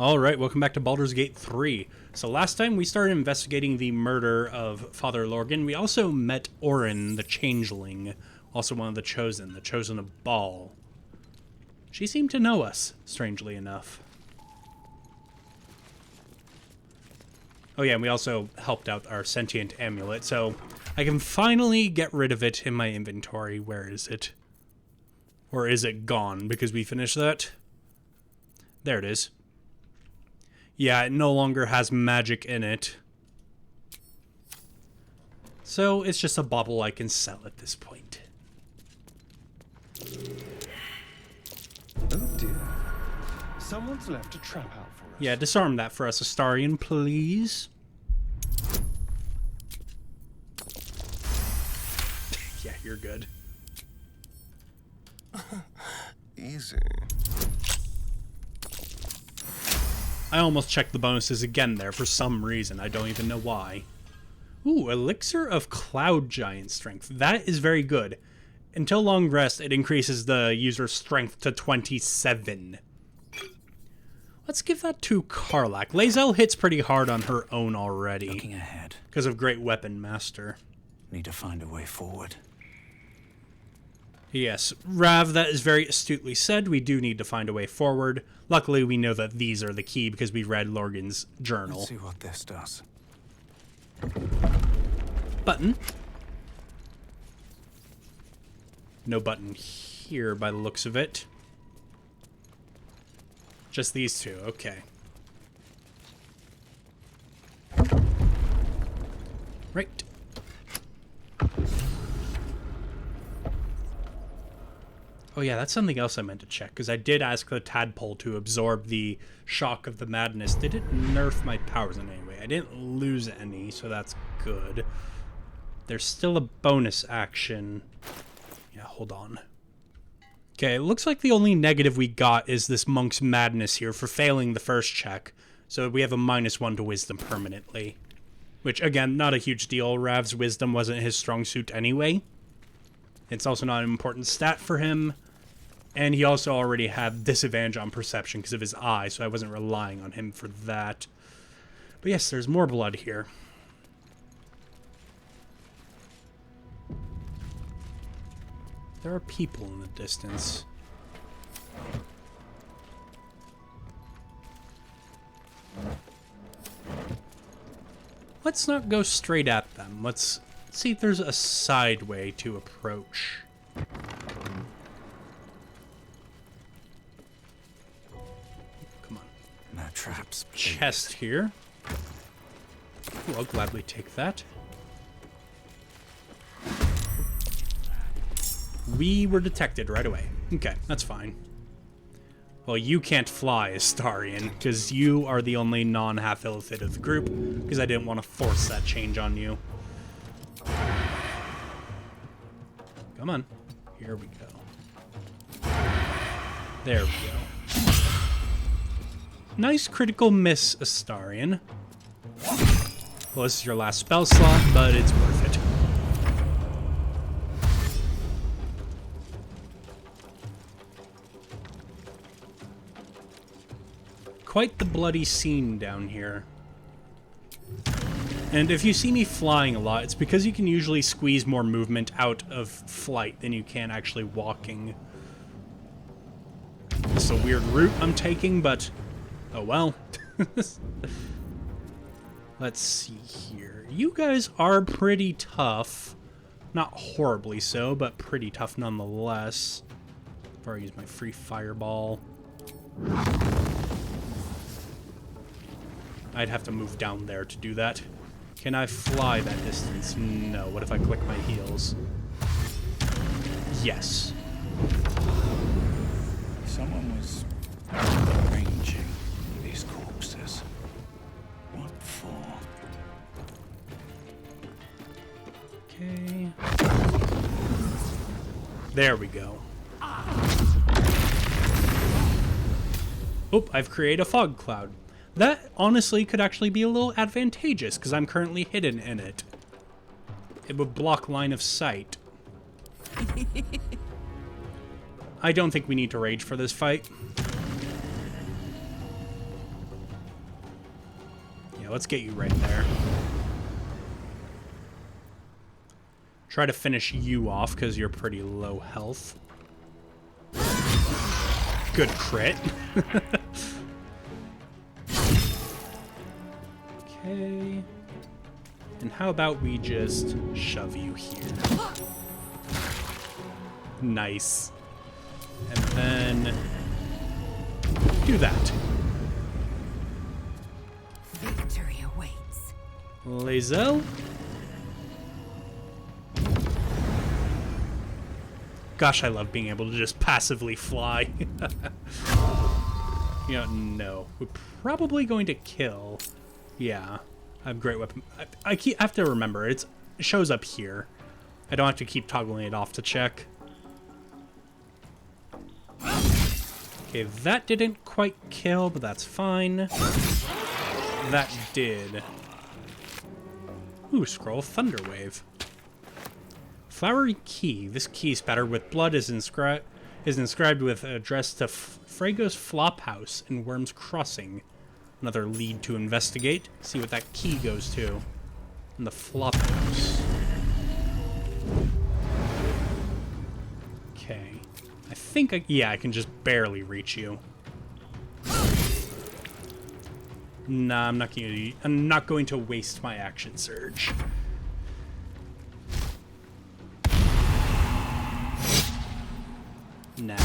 Alright, welcome back to Baldur's Gate 3. So last time we started investigating the murder of Father Lorgan. We also met Orin, the Changeling, also one of the Chosen of Baal. She seemed to know us, strangely enough. Oh yeah, and we also helped out our sentient amulet, so I can finally get rid of it in my inventory. Where is it? Or is it gone because we finished that? There it is. Yeah, it no longer has magic in it. So it's just a bauble I can sell at this point. Oh dear. Someone's left a trap out for us. Yeah, disarm that for us, Astarion, please. Yeah, you're good. Easy. I almost checked the bonuses again there for some reason. I don't even know why. Ooh, Elixir of Cloud Giant Strength. That is very good. Until long rest, it increases the user's strength to 27. Let's give that to Karlach. Lae'zel hits pretty hard on her own already. Looking ahead. Because of Great Weapon Master. Need to find a way forward. Yes, Rav, that is very astutely said. We do need to find a way forward. Luckily, we know that these are the key because we read Lorgan's journal. Let's see what this does. Button. No button here by the looks of it. Just these two, okay. Right. Oh yeah, that's something else I meant to check, because I did ask the tadpole to absorb the shock of the madness. Did it nerf my powers in any way? I didn't lose any, so that's good. There's still a bonus action. Yeah, hold on. Okay, it looks like the only negative we got is this monk's madness here for failing the first check. So we have a -1 to wisdom permanently. Which, again, not a huge deal. Rav's wisdom wasn't his strong suit anyway. It's also not an important stat for him. And he also already had disadvantage on perception because of his eye, so I wasn't relying on him for that. But yes, there's more blood here. There are people in the distance. Let's not go straight at them. Let's see if there's a side way to approach. Come on. No traps. Chest here. Ooh, I'll gladly take that. We were detected right away. Okay, that's fine. Well, you can't fly, Astarion, because you are the only non-half illithid of the group, because I didn't want to force that change on you. Come on. Here we go. There we go. Nice critical miss, Astarion. Well, this is your last spell slot, but it's worth it. Quite the bloody scene down here. And if you see me flying a lot, it's because you can usually squeeze more movement out of flight than you can actually walking. It's a weird route I'm taking, but oh well. Let's see here. You guys are pretty tough. Not horribly so, but pretty tough nonetheless. Before I use my free fireball. I'd have to move down there to do that. Can I fly that distance? No. What if I click my heels? Yes. Someone was arranging these corpses. What for? Okay. There we go. Oh, I've created a fog cloud. That, honestly, could actually be a little advantageous, because I'm currently hidden in it. It would block line of sight. I don't think we need to rage for this fight. let's get you right there. Try to finish you off, because you're pretty low health. Good crit. Okay. And how about we just shove you here? Nice. And then do that. Victory awaits. Lae'zel. Gosh, I love being able to just passively fly. You know, no. We're probably going to kill. Yeah. I have great weapon. I have to remember, it shows up here. I don't have to keep toggling it off to check. Okay, that didn't quite kill, but that's fine. That did. Ooh, scroll of Thunderwave. Flowery key. This key spattered with blood is inscribed with address to Frago's Flophouse in Worm's Crossing. Another lead to investigate. See what that key goes to. In the Flophouse. Okay. I think I can just barely reach you. Nah, I'm not going to waste my action surge. Nah.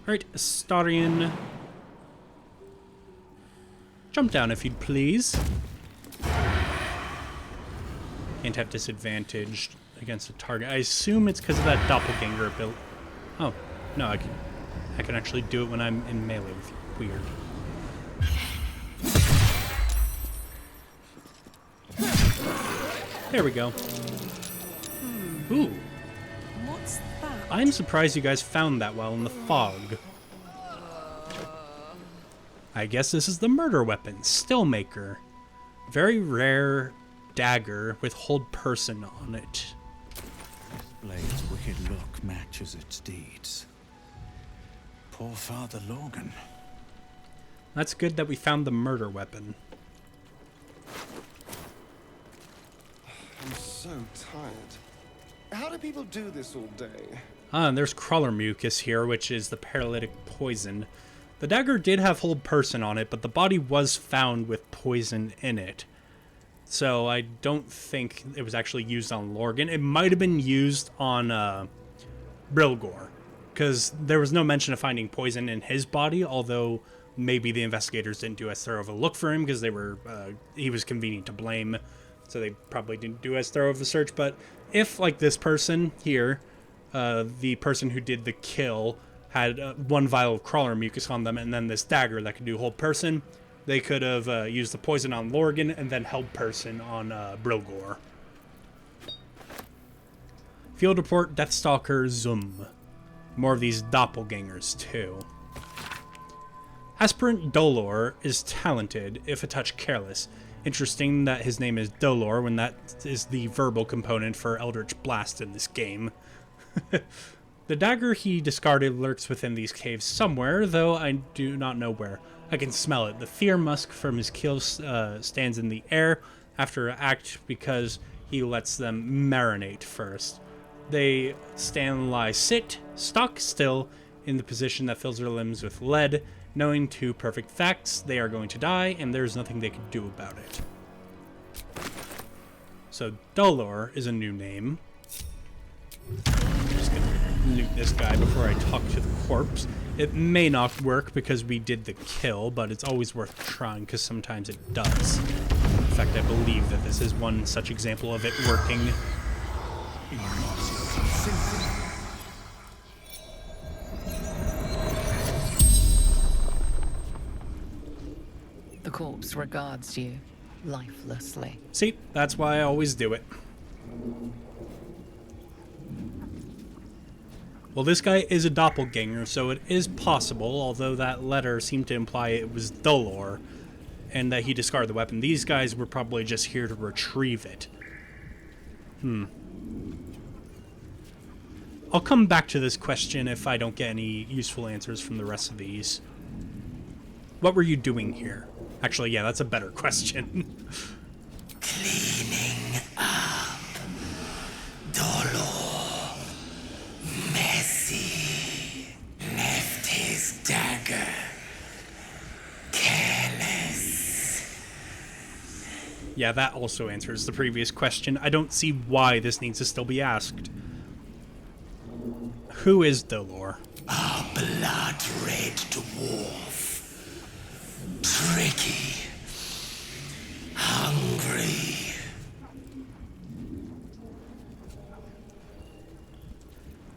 Alright, Astarion. Jump down if you'd please. And have disadvantaged against a target. I assume it's because of that doppelganger ability. Oh, no, I can actually do it when I'm in melee with you. Weird. There we go. Ooh. What's that? I'm surprised you guys found that well in the fog. I guess this is the murder weapon, Stillmaker. Very rare dagger with hold person on it. This blade's wicked look matches its deeds. Poor Father Logan. That's good that we found the murder weapon. I'm so tired. How do people do this all day? Ah, and there's crawler mucus here, which is the paralytic poison. The dagger did have hold person on it, but the body was found with poison in it. So I don't think it was actually used on Lorgan. It might have been used on Brilgor, because there was no mention of finding poison in his body, although maybe the investigators didn't do as thorough of a look for him because they were he was convenient to blame, so they probably didn't do as thorough of a search. But if, like this person here, the person who did the kill had one vial of crawler mucus on them and then this dagger that could do hold person, they could have used the poison on Lorgan and then held person on Brilgor. Field report, Deathstalker Zum. More of these doppelgangers too. Aspirant Dolor is talented, if a touch careless. Interesting that his name is Dolor when that is the verbal component for Eldritch Blast in this game. The dagger he discarded lurks within these caves somewhere, though I do not know where. I can smell it. The fear musk from his kill stands in the air after an act because he lets them marinate first. They stand, lie, sit, stock still in the position that fills their limbs with lead, knowing two perfect facts: they are going to die, and there's nothing they can do about it. So Dolor is a new name. I'm just gonna loot this guy before I talk to the corpse. It may not work because we did the kill, but it's always worth trying because sometimes it does. In fact, I believe that this is one such example of it working. The corpse regards you lifelessly. See, that's why I always do it. Well, this guy is a doppelganger, so it is possible, although that letter seemed to imply it was Dolor, and that he discarded the weapon. These guys were probably just here to retrieve it. I'll come back to this question if I don't get any useful answers from the rest of these. What were you doing here? Actually, yeah, that's a better question. Cleaning up. Dolor. Messy. Left his dagger. Careless. Yeah, that also answers the previous question. I don't see why this needs to still be asked. Who is Dolor? A blood-red dwarf. Tricky. Hungry.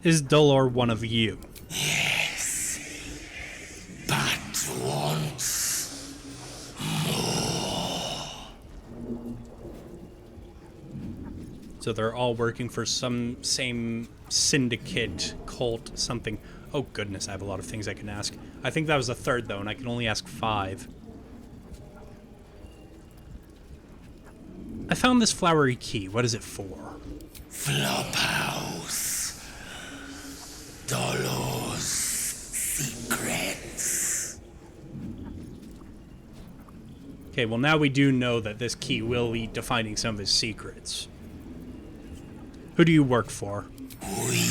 Is Dolor one of you? Yes. But wants more. So they're all working for some same syndicate, cult, something. Oh goodness, I have a lot of things I can ask. I think that was a third though, and I can only ask 5. I found this flowery key. What is it for? Flophouse. Dolor's secrets. Okay, well now we do know that this key will lead to finding some of his secrets. Who do you work for? We.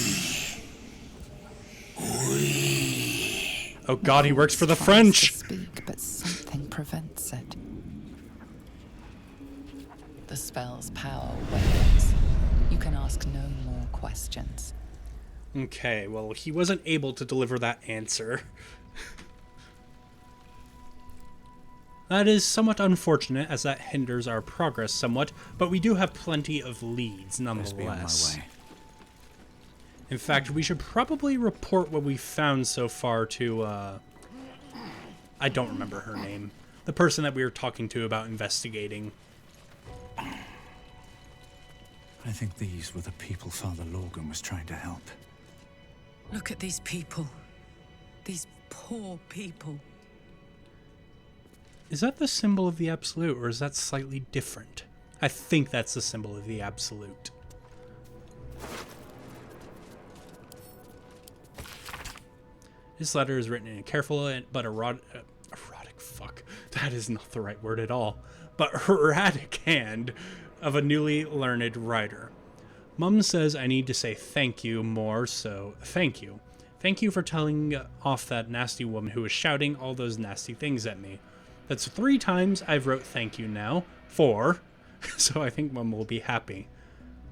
Oh god, he works for the Tries French! to speak, but something prevents it. The spell's power wanes. You can ask no more questions. Okay, well, he wasn't able to deliver that answer. That is somewhat unfortunate, as that hinders our progress somewhat, but we do have plenty of leads Best be on my nonetheless. way. In fact, we should probably report what we found so far to, I don't remember her name. The person that we were talking to about investigating. I think these were the people Father Lorgan was trying to help. Look at these people. These poor people. Is that the symbol of the Absolute, or is that slightly different? I think that's the symbol of the Absolute. This letter is written in a careful but erotic, fuck, that is not the right word at all, but erratic hand of a newly learned writer. Mum says I need to say thank you more, so thank you. Thank you for telling off that nasty woman who was shouting all those nasty things at me. That's 3 times I've wrote thank you now. 4. So I think Mum will be happy.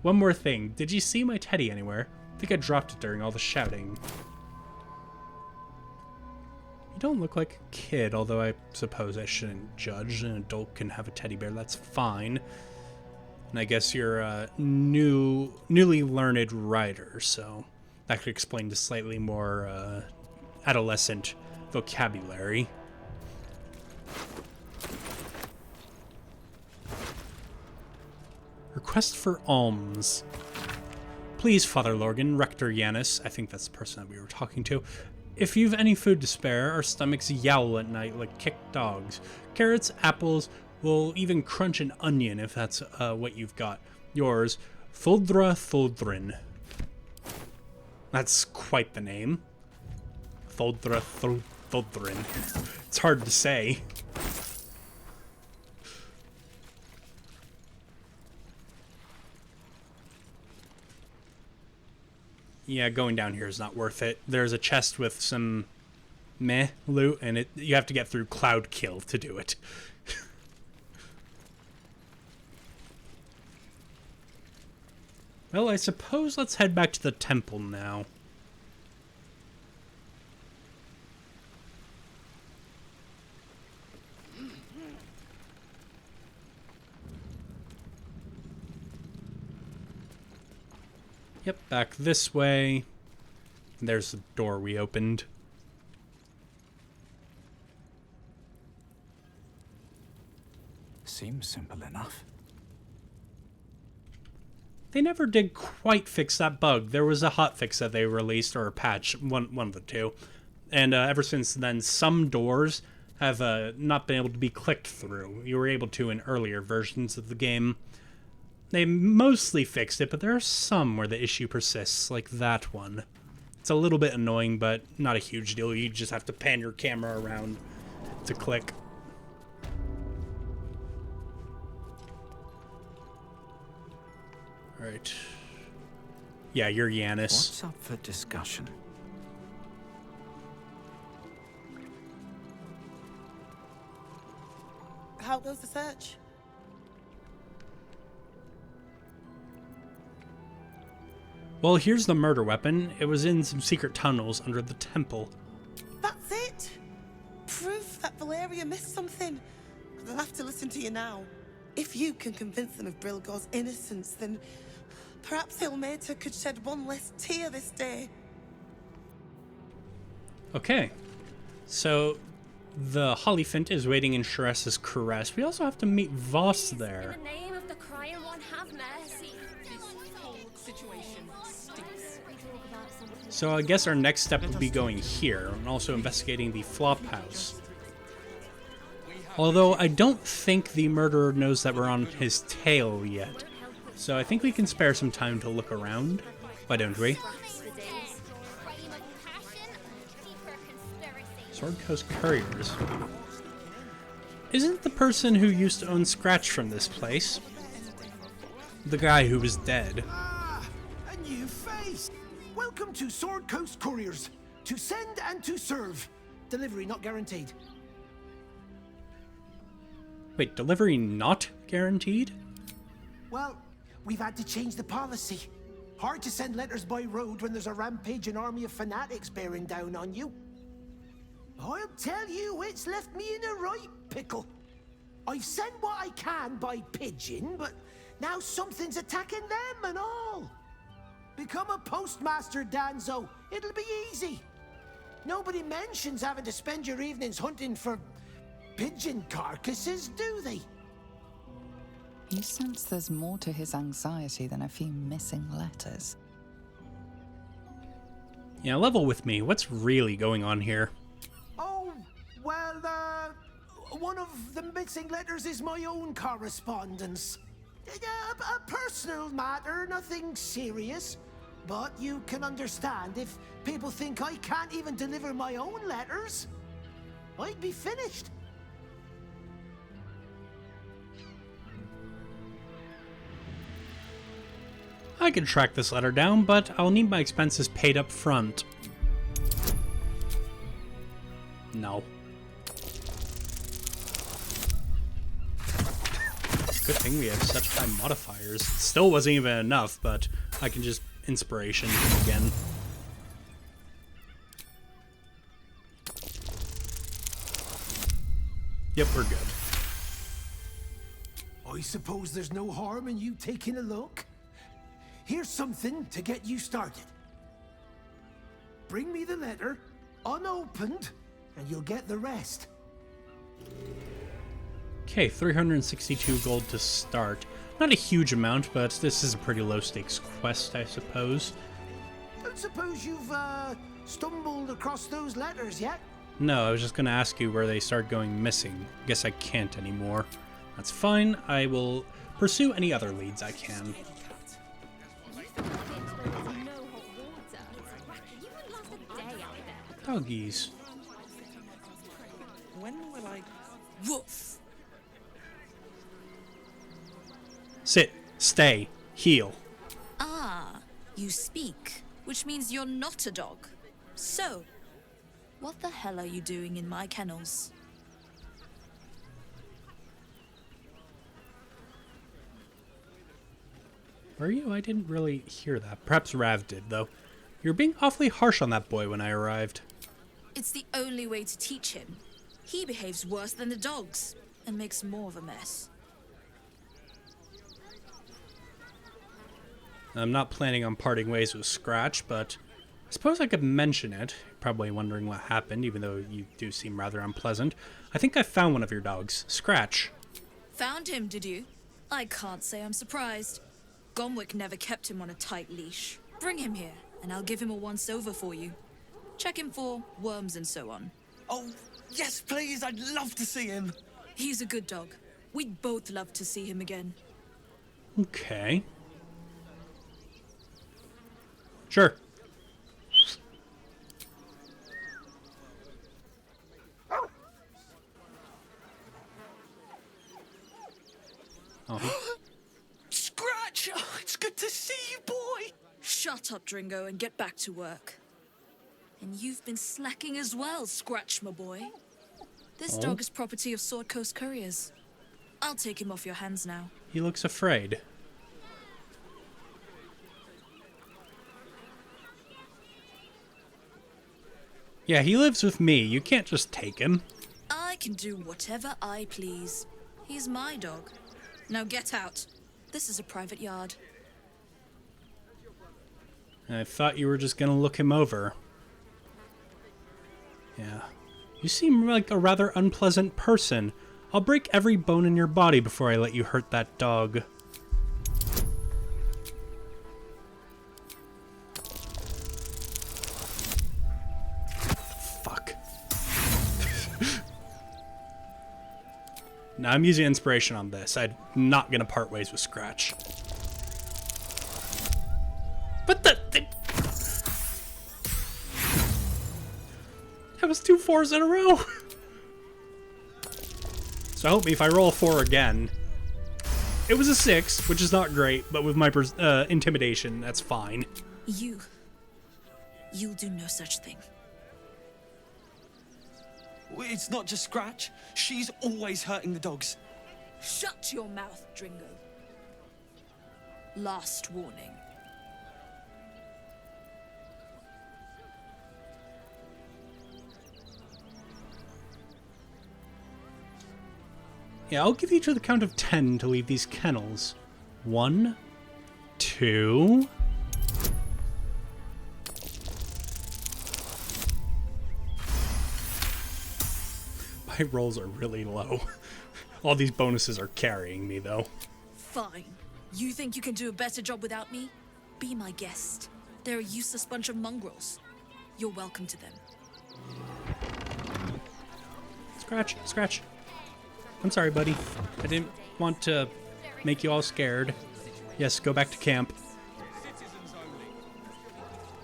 One more thing. Did you see my teddy anywhere? I think I dropped it during all the shouting. You don't look like a kid, although I suppose I shouldn't judge. An adult can have a teddy bear, that's fine. And I guess you're a newly learned writer, so that could explain the slightly more adolescent vocabulary. Request for alms. Please, Father Lorgan, Rector Yanis, I think that's the person that we were talking to. If you've any food to spare, our stomachs yowl at night like kicked dogs. Carrots, apples, we'll even crunch an onion if that's what you've got. Yours, Thuldra Thuldrin. That's quite the name. Thuldra Thuldrin. It's hard to say. Yeah, going down here is not worth it. There's a chest with some meh loot, and you have to get through Cloud Kill to do it. Well, I suppose let's head back to the temple now. Yep, back this way. There's the door we opened. Seems simple enough. They never did quite fix that bug. There was a hotfix that they released, or a patch, one of the two. And ever since then, some doors have not been able to be clicked through. You were able to in earlier versions of the game. They mostly fixed it, but there are some where the issue persists, like that one. It's a little bit annoying, but not a huge deal. You just have to pan your camera around to click. Alright. Yeah, you're Yanis. What's up for discussion? How goes the search? Well, here's the murder weapon. It was in some secret tunnels under the temple. That's it? Proof that Valeria missed something. They'll have to listen to you now. If you can convince them of Brilgor's innocence, then perhaps Ilmater could shed one less tear this day. Okay. So, the Hollyphant is waiting in Sharessa's caress. We also have to meet Voss there. In the name of the crying one, have mercy. This whole situation stinks. So I guess our next step would be going here and also investigating the flop house. Although I don't think the murderer knows that we're on his tail yet. So I think we can spare some time to look around. Why don't we? Sword Coast Couriers. Isn't the person who used to own Scratch from this place? The guy who was dead. Ah, a new face. Welcome to Sword Coast Couriers. To send and to serve. Delivery not guaranteed. Wait, delivery not guaranteed? Well, we've had to change the policy. Hard to send letters by road when there's a rampaging army of fanatics bearing down on you. I'll tell you, it's left me in a right pickle. I've sent what I can by pigeon, but now something's attacking them and all. Become a postmaster, Danzo. It'll be easy. Nobody mentions having to spend your evenings hunting for pigeon carcasses, do they? You sense there's more to his anxiety than a few missing letters. Yeah, level with me. What's really going on here? Oh, well, one of the missing letters is my own correspondence. A personal matter, nothing serious. But you can understand if people think I can't even deliver my own letters, I'd be finished. I can track this letter down, but I'll need my expenses paid up front. No. Good thing we have such high modifiers. Still wasn't even enough, but I can just inspiration again. Yep, we're good. I suppose there's no harm in you taking a look. Here's something to get you started. Bring me the letter, unopened, and you'll get the rest. Okay, 362 gold to start. Not a huge amount, but this is a pretty low stakes quest, I suppose. Don't suppose you've, stumbled across those letters yet? No, I was just gonna ask you where they start going missing. Guess I can't anymore. That's fine, I will pursue any other leads I can. Doggies. When will I... Woof! Sit, stay, heal. Ah, you speak, which means you're not a dog. So, what the hell are you doing in my kennels? Were you? I didn't really hear that. Perhaps Rav did, though. You're being awfully harsh on that boy when I arrived. It's the only way to teach him. He behaves worse than the dogs, and makes more of a mess. I'm not planning on parting ways with Scratch, but I suppose I could mention it. You're probably wondering what happened, even though you do seem rather unpleasant. I think I found one of your dogs, Scratch. Found him, did you? I can't say I'm surprised. Gomwick never kept him on a tight leash. Bring him here, and I'll give him a once-over for you. Check him for worms and so on. Oh, yes, please. I'd love to see him. He's a good dog. We'd both love to see him again. Okay. Sure. Scratch! Oh, it's good to see you, boy! Shut up, Dringo, and get back to work. And you've been slacking as well, Scratch, my boy. This dog is property of Sword Coast Couriers. I'll take him off your hands now. He looks afraid. Yeah, he lives with me. You can't just take him. I can do whatever I please. He's my dog. Now get out. This is a private yard. I thought you were just gonna look him over. Yeah. You seem like a rather unpleasant person. I'll break every bone in your body before I let you hurt that dog. Fuck. Now I'm using inspiration on this. I'm not gonna part ways with Scratch. But that was 2 4s in a row. So help me if I roll a 4 again. It was a 6, which is not great, but with my intimidation, that's fine. You'll do no such thing. It's not just Scratch. She's always hurting the dogs. Shut your mouth, Dringo. Last warning. Yeah, I'll give each of the count of 10 to leave these kennels. 1, 2... My rolls are really low. All these bonuses are carrying me, though. Fine. You think you can do a better job without me? Be my guest. They're a useless bunch of mongrels. You're welcome to them. Scratch, Scratch. I'm sorry, buddy. I didn't want to make you all scared. Yes, go back to camp.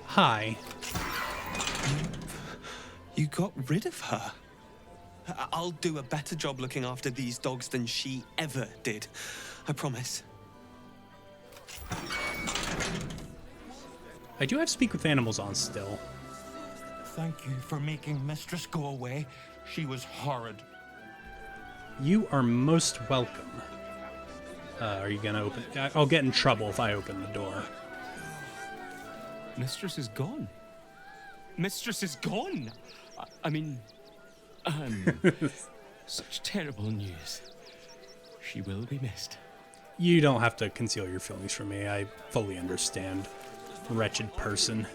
Hi. You got rid of her. I'll do a better job looking after these dogs than she ever did. I promise. I do have Speak with Animals on still. Thank you for making Mistress go away. She was horrid. You are most welcome. Are you gonna open? I'll get in trouble if I open the door. Mistress is gone. Mistress is gone. I mean, such terrible news. She will be missed. You don't have to conceal your feelings from me. I fully understand. Wretched person.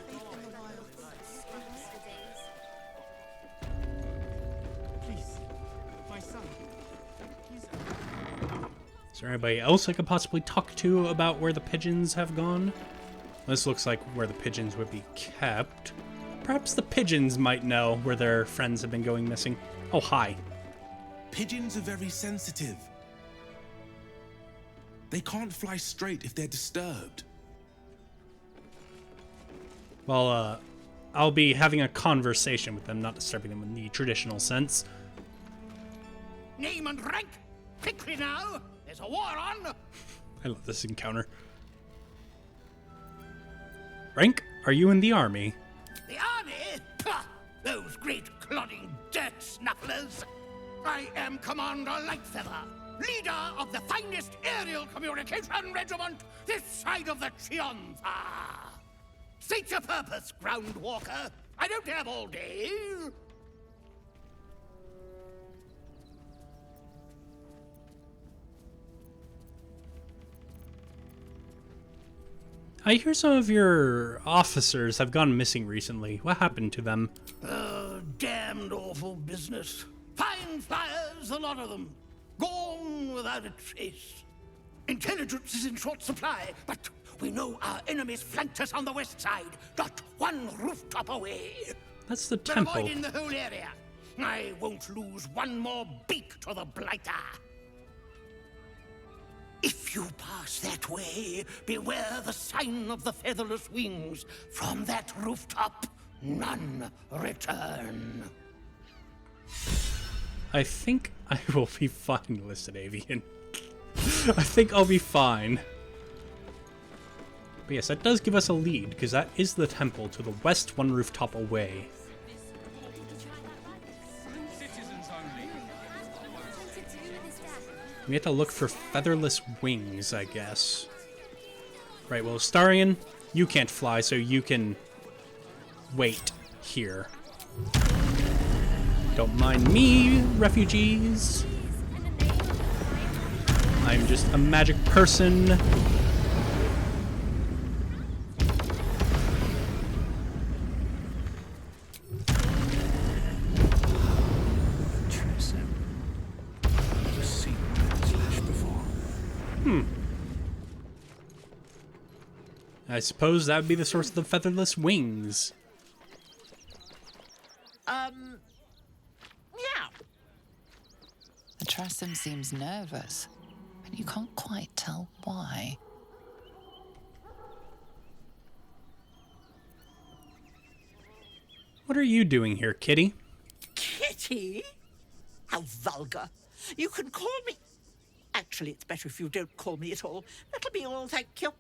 Is there anybody else I could possibly talk to about where the pigeons have gone? This looks like where the pigeons would be kept. Perhaps the pigeons might know where their friends have been going missing. Oh, hi. Pigeons are very sensitive. They can't fly straight if they're disturbed. Well, I'll be having a conversation with them, not disturbing them in the traditional sense. Name and rank! Quickly now! There's a war on! I love this encounter. Rank, are you in the army? The army? Pah! Those great clodding dirt snufflers! I am Commander Lightfeather, leader of the finest aerial communication regiment this side of the Chianza. State your purpose, ground walker. I don't have all day. I hear some of your officers have gone missing recently. What happened to them? Damned awful business. Fine flyers, a lot of them. Gone without a trace. Intelligence is in short supply, but we know our enemies flanked us on the west side, not one rooftop away. That's the They're temple. avoiding the whole area. I won't lose one more beak to the blighter. If you pass that way, beware the sign of the featherless wings. From that rooftop, none return. I think I will be fine, Listed Avian. I think I'll be fine. But yes, that does give us a lead, because that is the temple to the west, one rooftop away. We have to look for featherless wings, I guess. Right, well, Starion, you can't fly, so you can wait here. Don't mind me, refugees. I'm just a magic person. I suppose that would be the source of the featherless wings. Yeah. The Tressum seems nervous, but you can't quite tell why. What are you doing here, Kitty? Kitty? How vulgar. You can call me... Actually, it's better if you don't call me at all. That'll be all, thank you.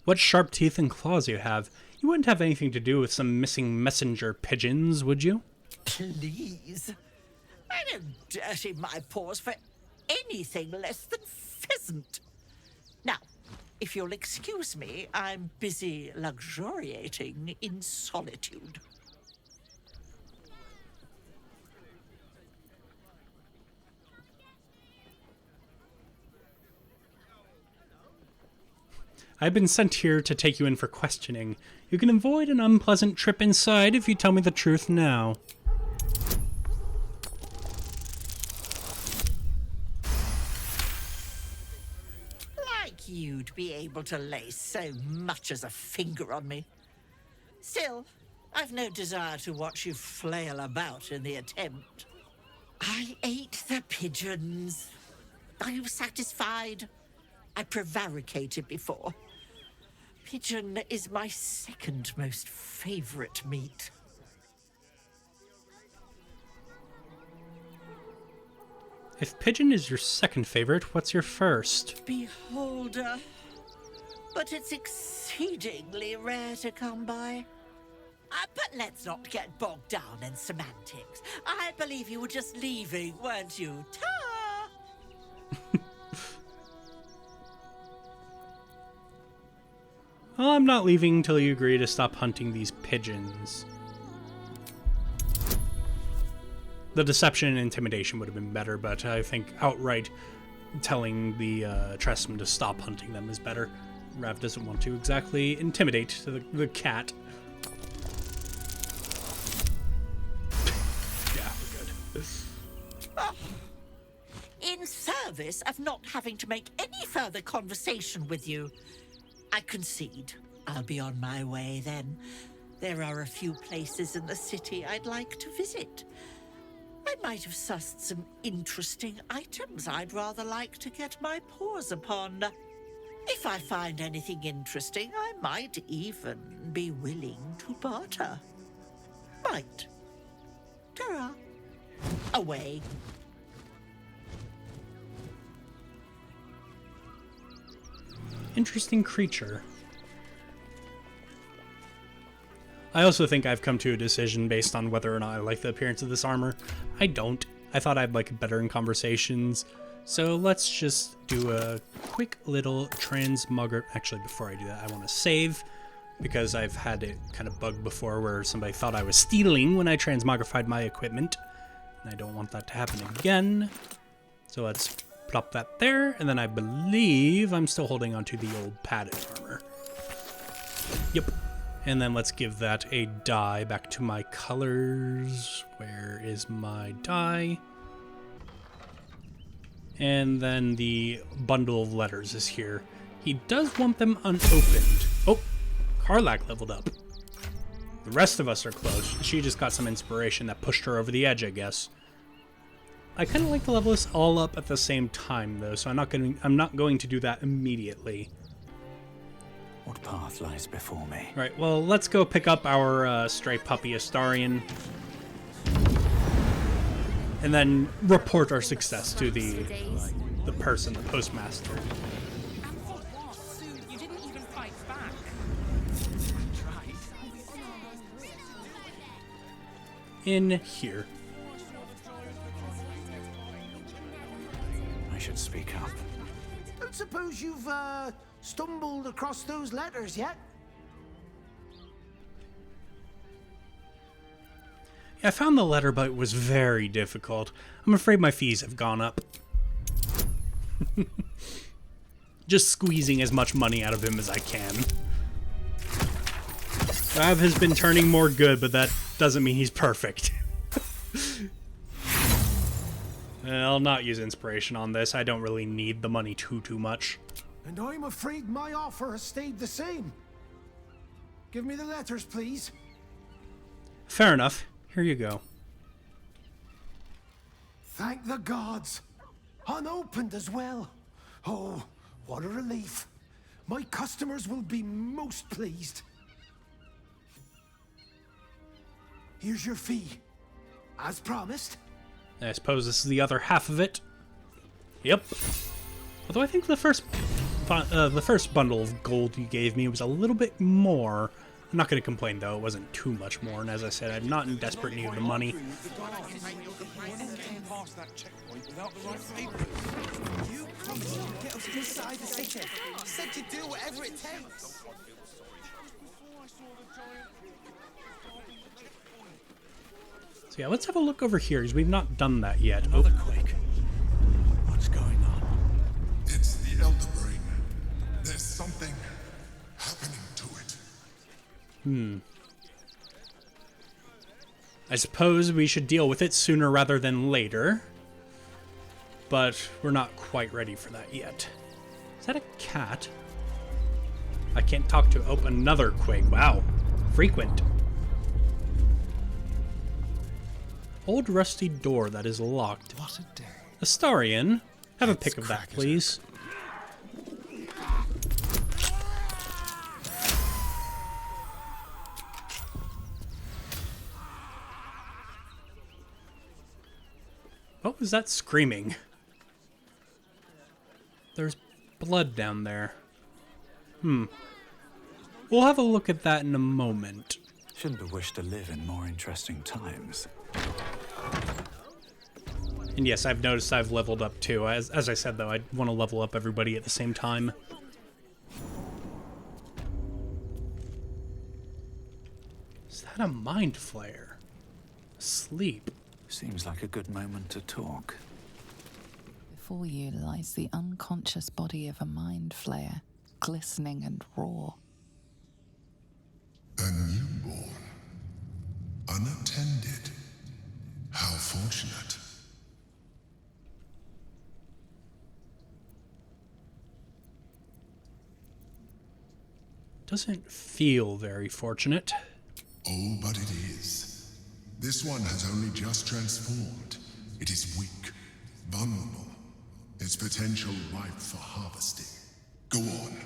What sharp teeth and claws you have. You wouldn't have anything to do with some missing messenger pigeons, would you? Please. I don't dirty my paws for anything less than pheasant. Now, if you'll excuse me, I'm busy luxuriating in solitude. I've been sent here to take you in for questioning. You can avoid an unpleasant trip inside if you tell me the truth now. Like you'd be able to lay so much as a finger on me. Still, I've no desire to watch you flail about in the attempt. I ate the pigeons. Are you satisfied? I prevaricated before. Pigeon is my second most favorite meat. If pigeon is your second favorite, what's your first? Beholder. But it's exceedingly rare to come by. But let's not get bogged down in semantics. I believe you were just leaving, weren't you? Ta! Well, I'm not leaving until you agree to stop hunting these pigeons. The deception and intimidation would have been better, but I think outright telling the Tressum to stop hunting them is better. Rav doesn't want to exactly intimidate the cat. Yeah, we're good. Oh. In service of not having to make any further conversation with you, I concede. I'll be on my way then. There are a few places in the city I'd like to visit. I might have sussed some interesting items I'd rather like to get my paws upon. If I find anything interesting, I might even be willing to barter. Might. Ta-ra. Away. Interesting creature. I also think I've come to a decision based on whether or not I like the appearance of this armor. I don't. I thought I'd like it better in conversations. So let's just do a quick little transmogger. Actually, before I do that, I want to save, because I've had it kind of bugged before where somebody thought I was stealing when I transmogrified my equipment. And I don't want that to happen again. So let's plop that there, and then I believe I'm still holding onto the old padded armor. Yep. And then let's give that a dye back to my colors. Where is my dye? And then the bundle of letters is here. He does want them unopened. Oh, Karlak leveled up. The rest of us are close. She just got some inspiration that pushed her over the edge, I guess. I kind of like to level us all up at the same time, though, so I'm not going to do that immediately. What path lies before me? Right, well, let's go pick up our stray puppy Astarion. and then report our success to the person, the postmaster. You didn't even fight back. In here. I should speak up. Don't suppose you've stumbled across those letters yet? Yeah, I found the letter, but it was very difficult. I'm afraid my fees have gone up. Just squeezing as much money out of him as I can. Rav has been turning more good, but that doesn't mean he's perfect. I'll not use inspiration on this. I don't really need the money too much. And I'm afraid my offer has stayed the same. Give me the letters, please. Fair enough. Here you go. Thank the gods. Unopened as well. Oh, what a relief. My customers will be most pleased. Here's your fee. As promised. I suppose this is the other half of it. Yep. Although I think the first bundle of gold you gave me was a little bit more. I'm not going to complain, though. It wasn't too much more. And as I said, I'm not in desperate need of the money. Get us inside the city. You said you'd do whatever it takes. So yeah, let's have a look over here, because we've not done that yet. Another quake. What's going on? It's the Elder Brain. There's something happening to it. I suppose we should deal with it sooner rather than later. But we're not quite ready for that yet. Is that a cat? I can't talk to... Oh, another quake. Wow. Frequent. Old rusty door that is locked. What a day. Astarion, have a pick of that, please. What was that screaming? There's blood down there. We'll have a look at that in a moment. Shouldn't have wished to live in more interesting times. And yes, I've noticed I've leveled up too. As I said, though, I want to level up everybody at the same time. Is that a mind flayer? Sleep. Seems like a good moment to talk. Before you lies the unconscious body of a mind flayer, glistening and raw. A newborn. Unattended. How fortunate. Doesn't feel very fortunate. Oh, but it is. This one has only just transformed. It is weak, vulnerable. Its potential ripe for harvesting. Go on,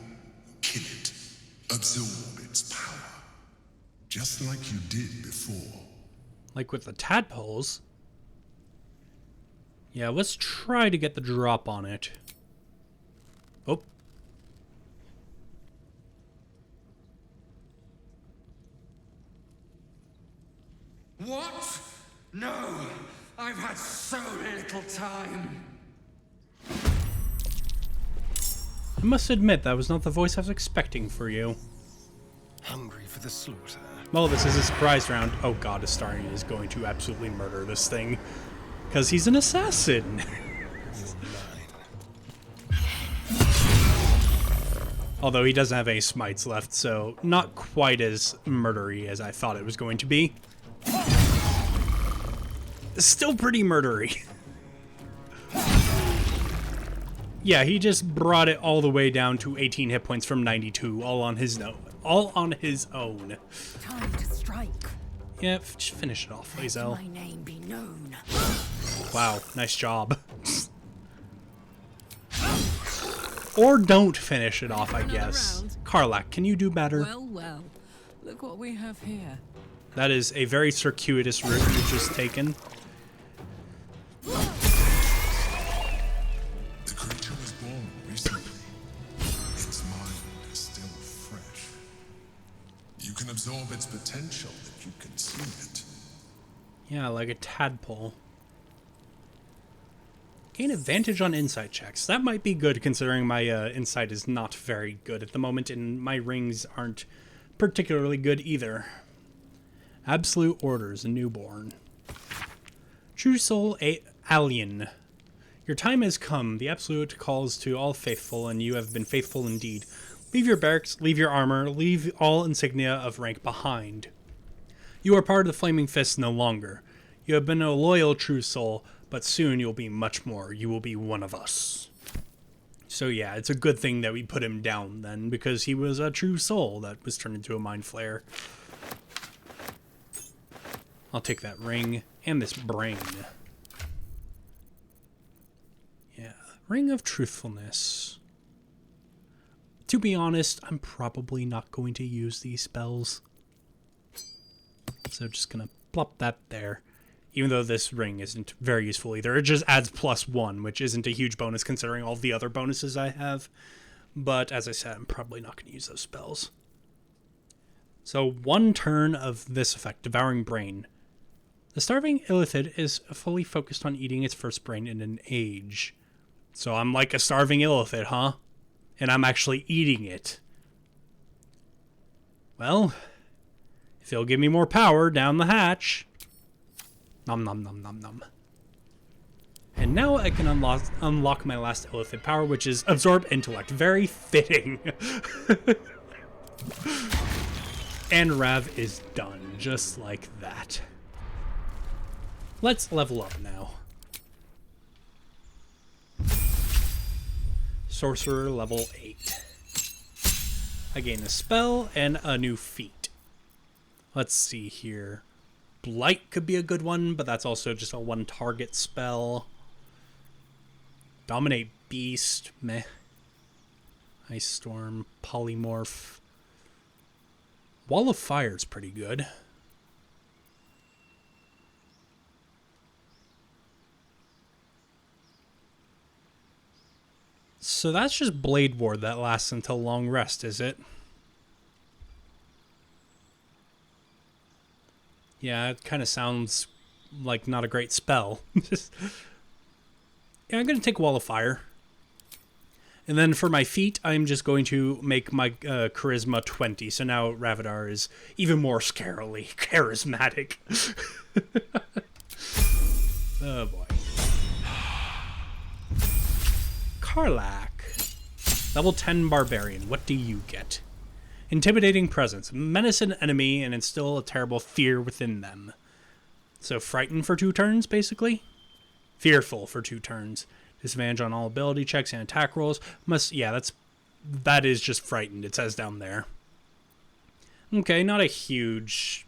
kill it. Absorb its power. Just like you did before. Like with the tadpoles? Yeah, let's try to get the drop on it. Oh. What? No! I've had so little time. I must admit, that was not the voice I was expecting for you. Hungry for the slaughter. Well, this is a surprise round. Oh god, Astarion is going to absolutely murder this thing. Because he's an assassin. Although he doesn't have any smites left, so not quite as murdery as I thought it was going to be. Still pretty murdery. Yeah, he just brought it all the way down to 18 hit points from 92, all on his own. Time to strike. Yeah, just finish it off, Lae'zel. My name be known. Wow, nice job. Or don't finish it off, I guess. Karlach, can you do better? Well, well. Look what we have here. That is a very circuitous route you've just taken. potential if you consume it. Yeah, like a tadpole. Gain advantage on insight checks. That might be good considering my insight is not very good at the moment, and my rings aren't particularly good either. Absolute Orders, a newborn. True Soul Alien. Your time has come. The Absolute calls to all faithful, and you have been faithful indeed. Leave your barracks, leave your armor, leave all insignia of rank behind. You are part of the Flaming Fist no longer. You have been a loyal true soul, but soon you'll be much more. You will be one of us. So yeah, it's a good thing that we put him down then, because he was a true soul that was turned into a mind flayer. I'll take that ring and this brain. Yeah, Ring of Truthfulness. To be honest, I'm probably not going to use these spells. So just gonna plop that there. Even though this ring isn't very useful either. It just adds +1, which isn't a huge bonus considering all the other bonuses I have. But as I said, I'm probably not going to use those spells. So 1 turn of this effect, Devouring Brain. The starving illithid is fully focused on eating its first brain in an age. So I'm like a starving illithid, huh? And I'm actually eating it. Well, if it'll give me more power down the hatch. Nom nom nom nom nom. And now I can unlock my last illithid power, which is Absorb Intellect. Very fitting. And Rav is done, just like that. Let's level up now. Sorcerer level 8. I gain a spell and a new feat. Let's see here. Blight could be a good one, but that's also just a 1 target spell. Dominate Beast, meh. Ice Storm, Polymorph. Wall of Fire is pretty good. So that's just Blade Ward that lasts until long rest, is it? Yeah, it kind of sounds like not a great spell. Yeah, I'm going to take Wall of Fire. And then for my feat, I'm just going to make my Charisma 20. So now Ravadar is even more scarily charismatic. Oh boy. Karlach. Level 10 Barbarian. What do you get? Intimidating Presence. Menace an enemy and instill a terrible fear within them. So Frighten for 2 turns, basically? Fearful for 2 turns. Disadvantage on all ability checks and attack rolls. Yeah, that is just Frightened, it says down there. Okay, not a hugely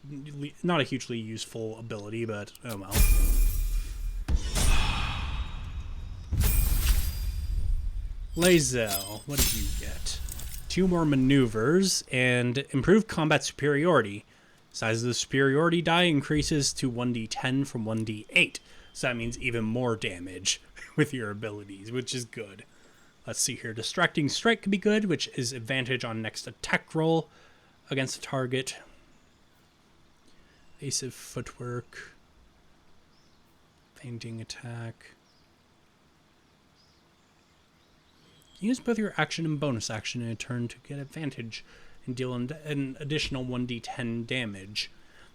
useful ability, but oh well. Lae'zel, what do you get? 2 more maneuvers and improved combat superiority. Size of the superiority die increases to 1d10 from 1d8. So that means even more damage with your abilities, which is good. Let's see here. Distracting Strike could be good, which is advantage on next attack roll against a target. Evasive Footwork. Fainting Attack. Use both your action and bonus action in a turn to get advantage and deal an additional 1d10 damage.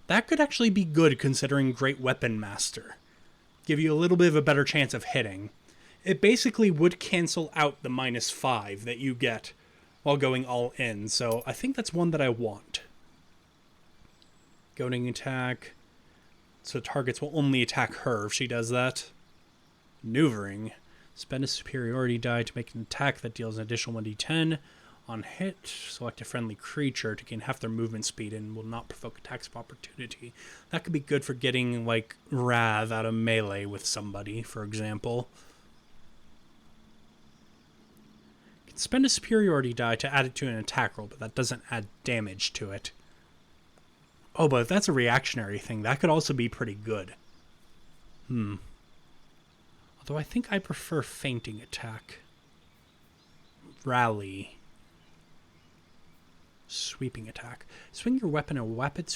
That could actually be good considering Great Weapon Master. Give you a little bit of a better chance of hitting. It basically would cancel out the -5 that you get while going all in, so I think that's one that I want. Goading Attack. So targets will only attack her if she does that. Maneuvering. Spend a superiority die to make an attack that deals an additional 1d10. On hit, select a friendly creature to gain half their movement speed and will not provoke attacks of opportunity. That could be good for getting, like, Rav out of melee with somebody, for example. You can spend a superiority die to add it to an attack roll, but that doesn't add damage to it. Oh, but if that's a reactionary thing, that could also be pretty good. Although I think I prefer Fainting Attack. Rally. Sweeping attack. Swing your weapon a rapid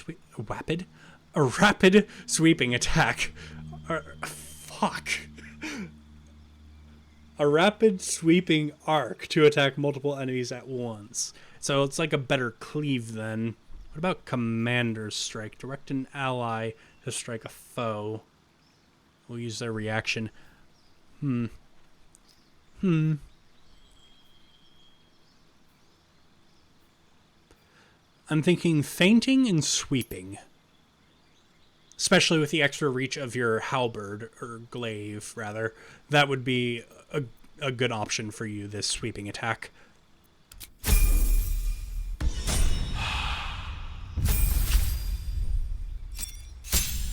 sweeping attack. Fuck. A rapid sweeping arc to attack multiple enemies at once. So it's like a better cleave then. What about Commander's Strike? Direct an ally to strike a foe. We'll use their reaction. I'm thinking feinting and sweeping. Especially with the extra reach of your halberd, or glaive, rather. That would be a good option for you, this sweeping attack.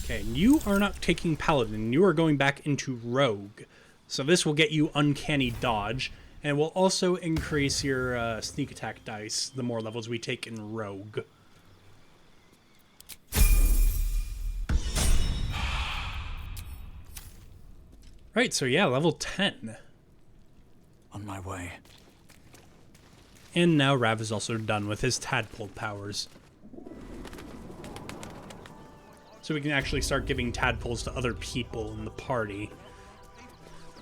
Okay, you are not taking Paladin. You are going back into Rogue. So this will get you Uncanny Dodge, and will also increase your sneak attack dice the more levels we take in Rogue. Right, so yeah, level 10. On my way. And now Rav is also done with his tadpole powers. So we can actually start giving tadpoles to other people in the party.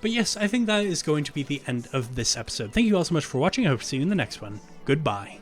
But yes, I think that is going to be the end of this episode. Thank you all so much for watching. I hope to see you in the next one. Goodbye.